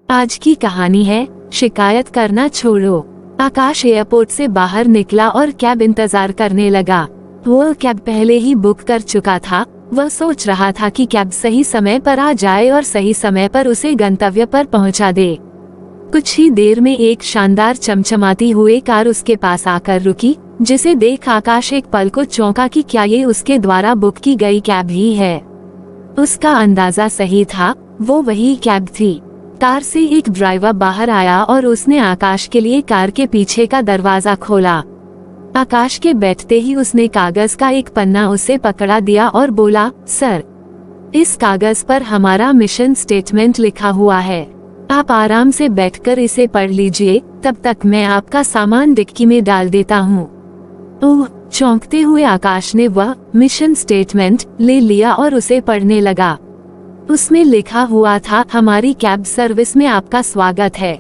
आज की कहानी है शिकायत करना छोड़ो। आकाश एयरपोर्ट से बाहर निकला और कैब इंतजार करने लगा। वो कैब पहले ही बुक कर चुका था। वह सोच रहा था कि कैब सही समय पर आ जाए और सही समय पर उसे गंतव्य पर पहुंचा दे। कुछ ही देर में एक शानदार चमचमाती हुई कार उसके पास आकर रुकी, जिसे देख आकाश एक पल को चौंका कि क्या ये उसके द्वारा बुक की गई कैब ही है। उसका अंदाजा सही था, वो वही कैब थी। कार से एक ड्राइवर बाहर आया और उसने आकाश के लिए कार के पीछे का दरवाजा खोला। आकाश के बैठते ही उसने कागज का एक पन्ना उसे पकड़ा दिया और बोला, सर, इस कागज पर हमारा मिशन स्टेटमेंट लिखा हुआ है। आप आराम से बैठकर इसे पढ़ लीजिए, तब तक मैं आपका सामान डिक्की में डाल देता हूँ। ओह! चौंकते हुए आकाश ने वह मिशन स्टेटमेंट ले लिया और उसे पढ़ने लगा। उसमें लिखा हुआ था, हमारी कैब सर्विस में आपका स्वागत है।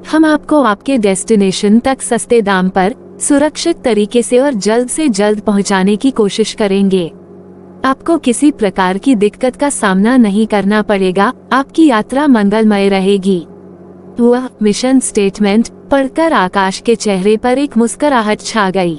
हम आपको आपके डेस्टिनेशन तक सस्ते दाम पर, सुरक्षित तरीके से जल्द पहुंचाने की कोशिश करेंगे। आपको किसी प्रकार की दिक्कत का सामना नहीं करना पड़ेगा। आपकी यात्रा मंगलमय रहेगी। वह मिशन स्टेटमेंट पढ़कर आकाश के चेहरे पर एक मुस्कुराहट छा गई।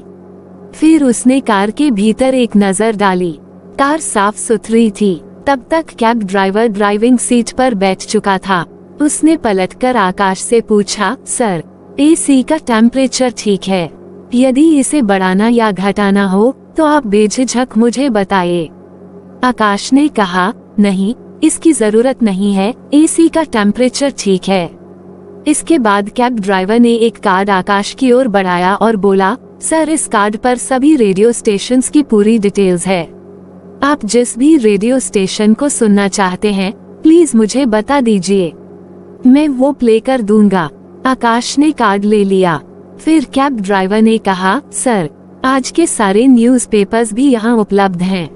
फिर उसने कार के भीतर एक नजर डाली। कार साफ सुथरी थी। तब तक कैब ड्राइवर ड्राइविंग सीट पर बैठ चुका था। उसने पलटकर आकाश से पूछा, सर, एसी का टेम्परेचर ठीक है? यदि इसे बढ़ाना या घटाना हो तो आप बेझिझक मुझे बताइए। आकाश ने कहा, नहीं, इसकी जरूरत नहीं है, एसी का टेम्परेचर ठीक है। इसके बाद कैब ड्राइवर ने एक कार्ड आकाश की ओर बढ़ाया और बोला, सर, इस कार्ड पर सभी रेडियो स्टेशंस की पूरी डिटेल्स है। आप जिस भी रेडियो स्टेशन को सुनना चाहते हैं, प्लीज मुझे बता दीजिए, मैं वो प्ले कर दूंगा। आकाश ने कार्ड ले लिया। फिर कैब ड्राइवर ने कहा, सर, आज के सारे न्यूज़पेपर्स भी यहाँ उपलब्ध हैं।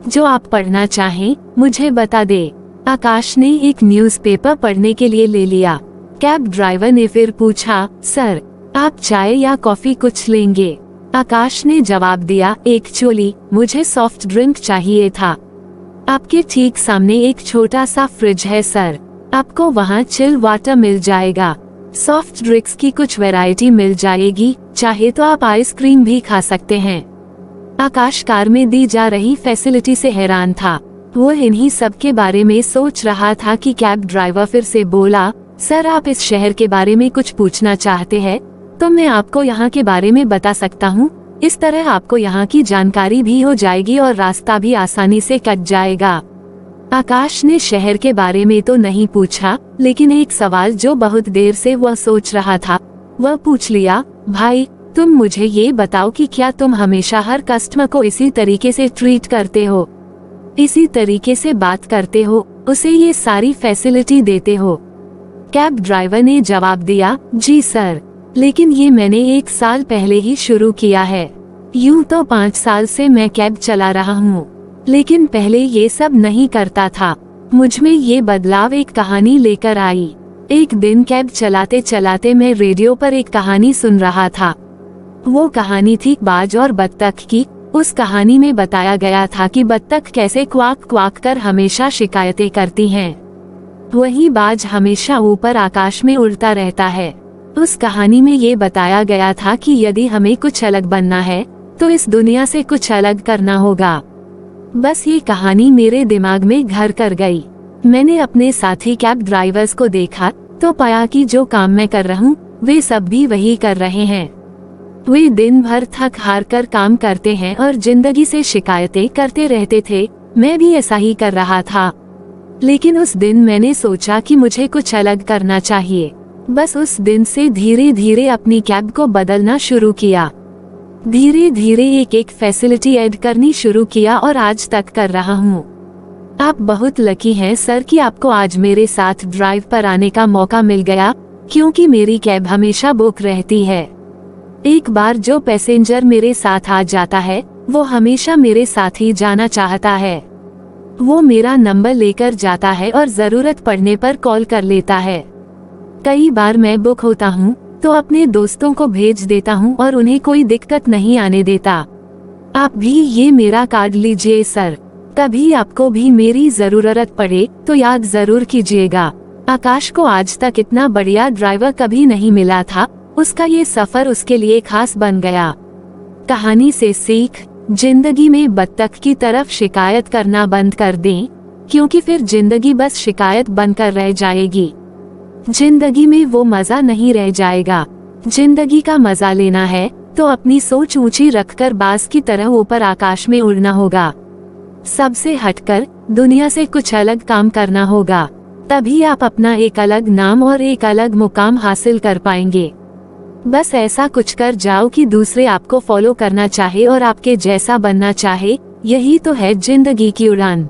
जो आप पढ़ना चाहें मुझे बता दे। आकाश ने एक न्यूज़पेपर पढ़ने के लिए ले लिया। कैब ड्राइवर ने फिर पूछा, सर, आप चाय या कॉफी कुछ लेंगे? आकाश ने जवाब दिया, एक्चुअली मुझे सॉफ्ट ड्रिंक चाहिए था। आपके ठीक सामने एक छोटा सा फ्रिज है सर, आपको वहाँ चिल वाटर मिल जाएगा। सॉफ्ट ड्रिंक्स की कुछ वैरायटी मिल जाएगी, चाहे तो आप आइसक्रीम भी खा सकते हैं। आकाश कार में दी जा रही फैसिलिटी से हैरान था। वो इन्हीं सब के बारे में सोच रहा था कि कैब ड्राइवर फिर से बोला, सर, आप इस शहर के बारे में कुछ पूछना चाहते हैं तो मैं आपको यहाँ के बारे में बता सकता हूँ। इस तरह आपको यहाँ की जानकारी भी हो जाएगी और रास्ता भी आसानी से कट जाएगा। आकाश ने शहर के बारे में तो नहीं पूछा, लेकिन एक सवाल जो बहुत देर से वह सोच रहा था वह पूछ लिया, भाई, तुम मुझे ये बताओ कि क्या तुम हमेशा हर कस्टमर को इसी तरीके से ट्रीट करते हो, इसी तरीके से बात करते हो, उसे ये सारी फैसिलिटी देते हो? कैब ड्राइवर ने जवाब दिया, जी सर, लेकिन ये मैंने 1 साल पहले ही शुरू किया है। यूं तो 5 साल से मैं कैब चला रहा हूँ, लेकिन पहले ये सब नहीं करता था। मुझ में ये बदलाव एक कहानी लेकर आई। एक दिन कैब चलाते चलाते मैं रेडियो पर एक कहानी सुन रहा था। वो कहानी थी बाज और बत्तख की। उस कहानी में बताया गया था कि बत्तख कैसे क्वाक क्वाक कर हमेशा शिकायतें करती हैं। वही बाज हमेशा ऊपर आकाश में उड़ता रहता है। उस कहानी में ये बताया गया था कि यदि हमें कुछ अलग बनना है तो इस दुनिया से कुछ अलग करना होगा। बस ये कहानी मेरे दिमाग में घर कर गई। मैंने अपने साथी कैब ड्राइवर्स को देखा तो पाया कि जो काम मैं कर रहा हूँ वे सब भी वही कर रहे हैं। वे दिन भर थक हार कर काम करते हैं और जिंदगी से शिकायतें करते रहते थे। मैं भी ऐसा ही कर रहा था, लेकिन उस दिन मैंने सोचा कि मुझे कुछ अलग करना चाहिए। बस उस दिन से धीरे धीरे अपनी कैब को बदलना शुरू किया। धीरे धीरे एक एक फैसिलिटी ऐड करनी शुरू किया और आज तक कर रहा हूँ। आप बहुत लकी हैं सर कि आपको आज मेरे साथ ड्राइव पर आने का मौका मिल गया, क्योंकि मेरी कैब हमेशा बुक रहती है। एक बार जो पैसेंजर मेरे साथ आ जाता है वो हमेशा मेरे साथ ही जाना चाहता है। वो मेरा नंबर लेकर जाता है और जरूरत पड़ने पर कॉल कर लेता है। कई बार मैं बुक होता हूँ तो अपने दोस्तों को भेज देता हूँ और उन्हें कोई दिक्कत नहीं आने देता। आप भी ये मेरा कार्ड लीजिए सर, कभी आपको भी मेरी जरूरत पड़े तो याद जरूर कीजिएगा। आकाश को आज तक इतना बढ़िया ड्राइवर कभी नहीं मिला था। उसका ये सफर उसके लिए खास बन गया। कहानी से सीख, जिंदगी में बत्तख की तरफ शिकायत करना बंद कर दें, क्योंकि फिर जिंदगी बस शिकायत बनकर रह जाएगी। जिंदगी में वो मजा नहीं रह जाएगा। जिंदगी का मजा लेना है तो अपनी सोच ऊंची रखकर बाज की तरह ऊपर आकाश में उड़ना होगा। सबसे हटकर दुनिया से कुछ अलग काम करना होगा, तभी आप अपना एक अलग नाम और एक अलग मुकाम हासिल कर पाएंगे। बस ऐसा कुछ कर जाओ कि दूसरे आपको फॉलो करना चाहे और आपके जैसा बनना चाहे। यही तो है जिंदगी की उड़ान।